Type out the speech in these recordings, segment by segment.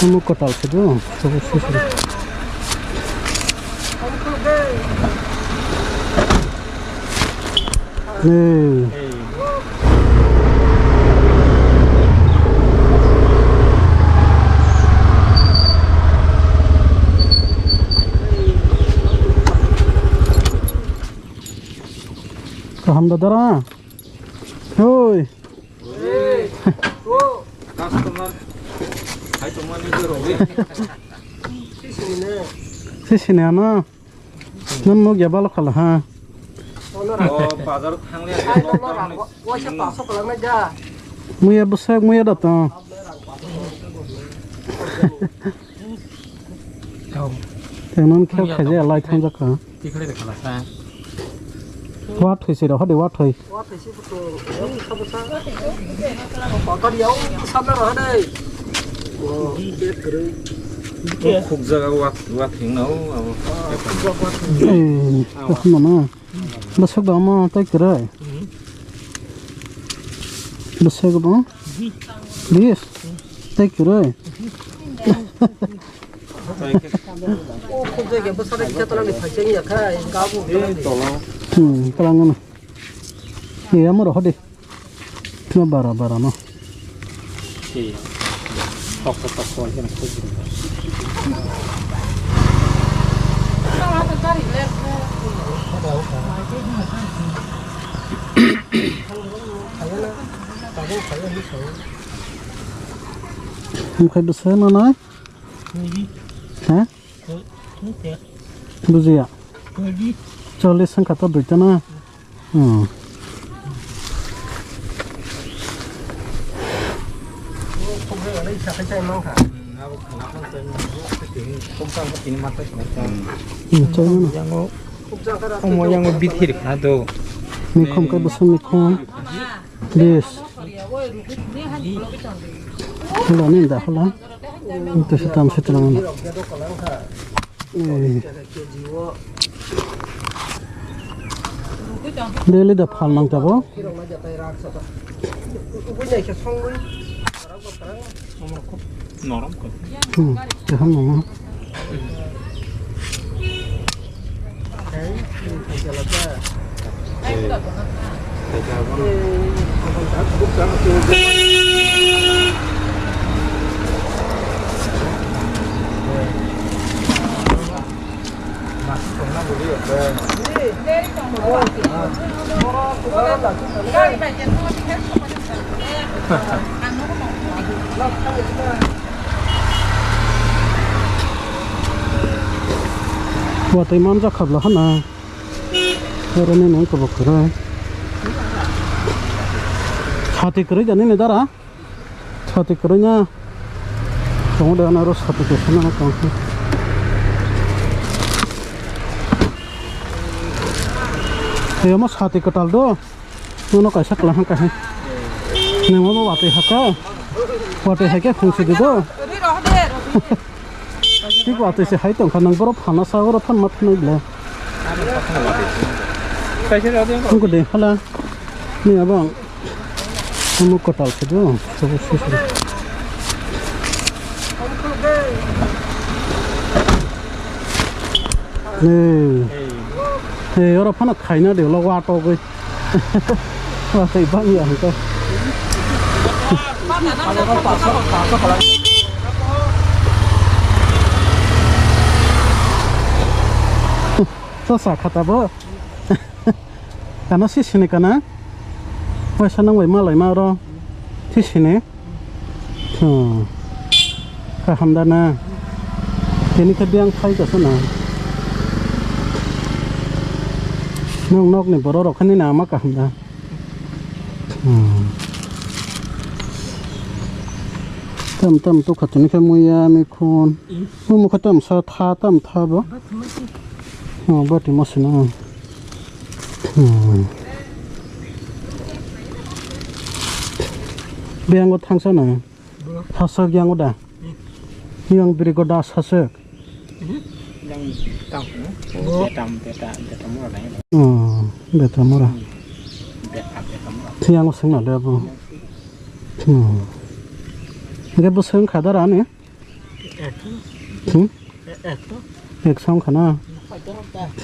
너무 껐다 할게도 저거 수술. 네. Alhamdulillah. Hoi. Customer. Hai cuma ni tu rogi. Sini ana. Nan mo gya balo khala ha. Oh, bazar thang le. Wah, siapa sok lang na ja. Muya busak muya datang. Tenon khel khaje alai thang jaka. Tikhle de khala sa. Wat thoi se ro hade wat thoi. Wah, thì ship tu, yang sabo sa. Có con yếu, sắp nó rồi đây. Wow, chết rồi. Khúc giờ wat thing nấu. Không mà busak đó mà tay kere. Busak đó. Yes. Tay kere. Ô, không dễ cái bớt sao đấy, cái tao làm được phải chơi nhỉ, cái cáo buộc tao làm được. Kalangan. Iya mo ro hade. Tuna bara no. Iya. Tok ko yan ko. Không khai được nó nói. Hả? Bữa gì ạ? Cho lên sang cả tao đuổi cho nó. Không dễ ở đây chả phải chơi mang hả? Không sang cái tin mặt đấy. Chơi nó. Không mau yang lebih thiệt hả đâu. Mình không cái bữa sáng mình không. Yes. Hello nên đã hello. Itu setam setam. Daily the phal nang jabo. Norom ko. Jaham mama. Buat imam zakab lah na. Orang ni nak kau kerja. Hati kerja ni nedara. Hati kerjanya. Kamu dah harus hati kerja mana kamu. Saya mas hati ketal do. Mana kaisa kelah kaisa. Ni mau buat haka. Buat haka fungsi itu. ঠিক আছে সে হাইতো খান বড় ফানা সাগর fun math নইলে কোন দে হলা নি আবা আমু কটাল ছিদো সব শেষ নে ওরা ফানা খাইনা দেলা ওয়াটো গই ওয়া তাই বাং ইয়া হতো Sasa kata bo, karena sih sini kana, wes nang wei malai maro, sih sini, kaham dana, ini kebiang kai ke sana, nok nih borok kan ini nama kaham dah, tam tu katanya kemuya mikun, mau katam sa tam bo. Oh, berarti masih nang. Biang got hang sana. Hasak yang udah. Yang beri goda hasak. Yang beta murah ni. Beta murah. Yang usang ada bu. Ini buseng kadar ane. 응? 액상 가나?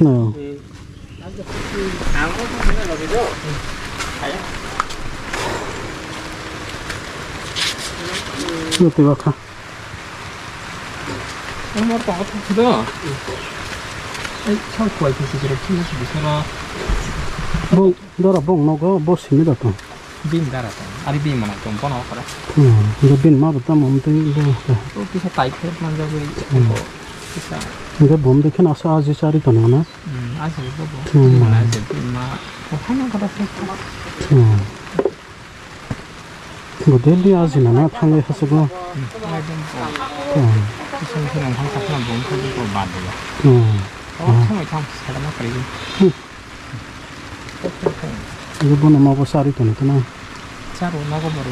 nào 이거 대박하. 엄마 아빠 아프다. 참 구할 수 있으라 키우시 비서나. 뭐 너라 뭐 너가 뭐 심이다 또. 빈 달았다. 아리 빈 mana 좀 번호 가라. 이거 빈 마부터 몸도 이거. 또 비서 타이프 만져고 bisa. 이거 몸도 켜나 사지 자리 또 나나. 아직 이거 뭐. mana aja 마. 하나 가다 뭐 델리 아지나 탕에 하서고. 생선은 항상 그냥 몸살이고 만들어. 처음에 참 사람만 그리고. 이거 보나 먹고 쌀이 또 있구나. 잘 나가버려.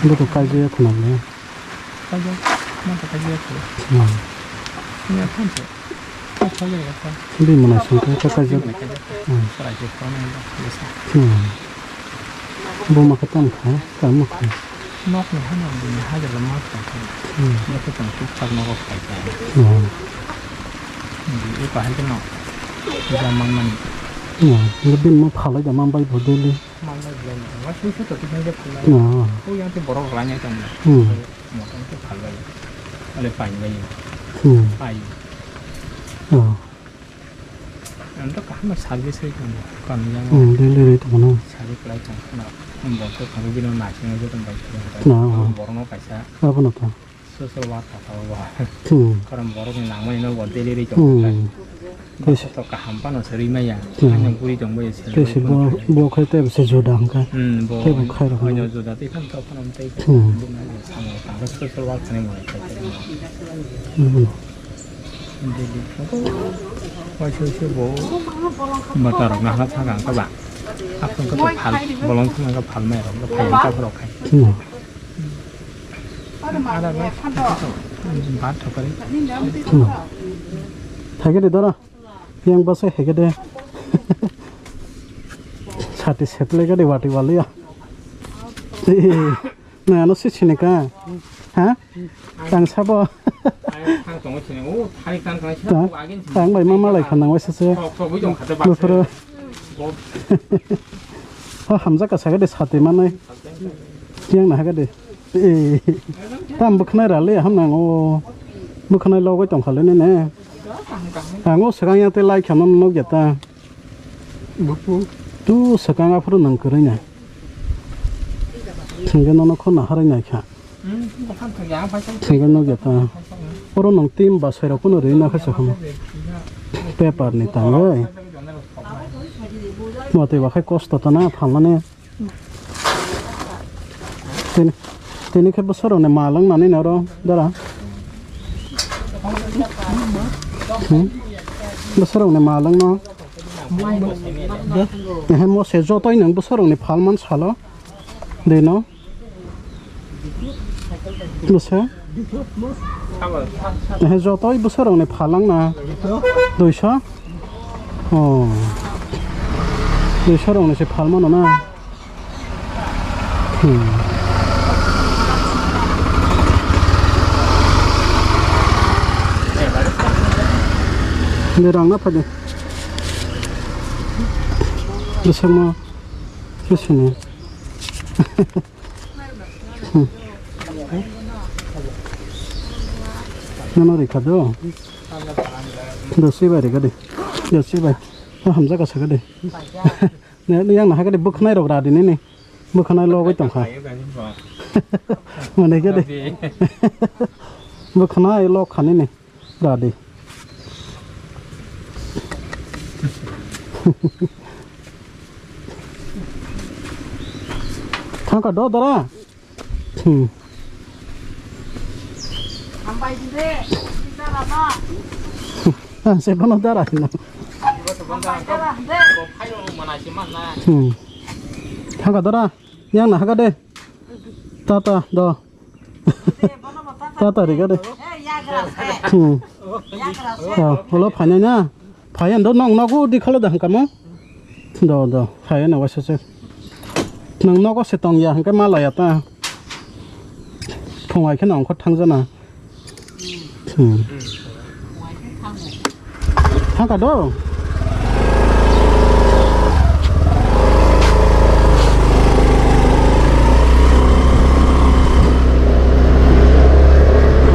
이것도 깔지야 그나네. 가져. 나도 가져야지. 그냥 판지. 가져야겠다. 근데 뭐나 생각 까지. 살아지 그러면 뭐 먹었던 거? 잘 먹고. 먹는 하나는 하자를 먹고. 이렇게 좀 뚝딱 먹었다. 이거 할 때는 이제 막만. 이거 빈뭐 팔아 자만 바이 보들리. 와 실수도 좀 해야 돼. 우리한테 뭐라고 그러냐 좀. 뭐 좀 팔아요. 원래 파이가 파이. 또 한번 서비스 좀 그냥. 델리 또나. 서비스 라이트 하나. 뭐 또 가격이는 나중에 좀 봐요. 뭐라고 가자. 아버나다. 스스로 왔다 와. 그럼 뭐라고 나머지는 원대리를 좀. 그래서 또 한번은 서리매야. 그냥 우리 정부에 그래서 뭐 그때 무슨 조당가. 뭐 대부 카이로. 그냥 조다 대판 또 하는 때. 상호 스스로 왔다는 거니까. qua chơi chơi bố mà tao đọc nào nó thang hàng các bạn áp không có tập hành bò lon không có phần mẹ nó phải có đọc hay ada mấy bát thôi cái 하게 되더라. 그냥 봐서 하게 돼. 차티 세플레가 돼 와티 말이야. 나 너 시치니까. hả? Càng sắp à? Càng bảy mà lại khả năng quay sơ. Được rồi. Hamza cả cái để sát mà này. Chiang này cái để. Tam bức này ra lấy ham nàng ô. Bức này lâu cái trồng khởi lên nè. Ngô sáng yang tới lại khả năng nó giật ta. Tu sáng 앞으로 난 그러냐. 생겨놓는 코나 하려냐 캬. 생겨놓겠다. 오로는 띠임 봐서라 코너를 이나가서 하면 페퍼니 땅에 뭐 어때 와해 코스터잖아 팔만에 테니 그 버서로네 말랑 나네 너로 달아 버서로네 말랑 너 네, 뭐 세조 또 있는 버서로네 팔만 살아 되노 Bisa? Hejo toy besar orang ni palang na. Doisa? Oh. Doisa orang ni si palman na. Ni rang apa ni? Besar ma. Besar ni. nó đi cắt đó, được xí vậy cái đi, được xí vậy, nó hầm ra cả cái đi, nè nó yang là hai cái đi bức này đầu ra đi này, bức này lo cái tổng khai, mà này cái đi, bức này lo khăn này, ra đi, thằng cả đó đó saya pernah darah ini. Haga darah, yang nak haga deh. Tata, dah. Tata deh deh. Kalau panjangnya, panjang dah nong naku di kalau dah kamu. Dah, panjang nak wasir. Nong naku setong ya, hangkai malah ya ta. Phong ai cái nong khat thang ra na. hàng cả đó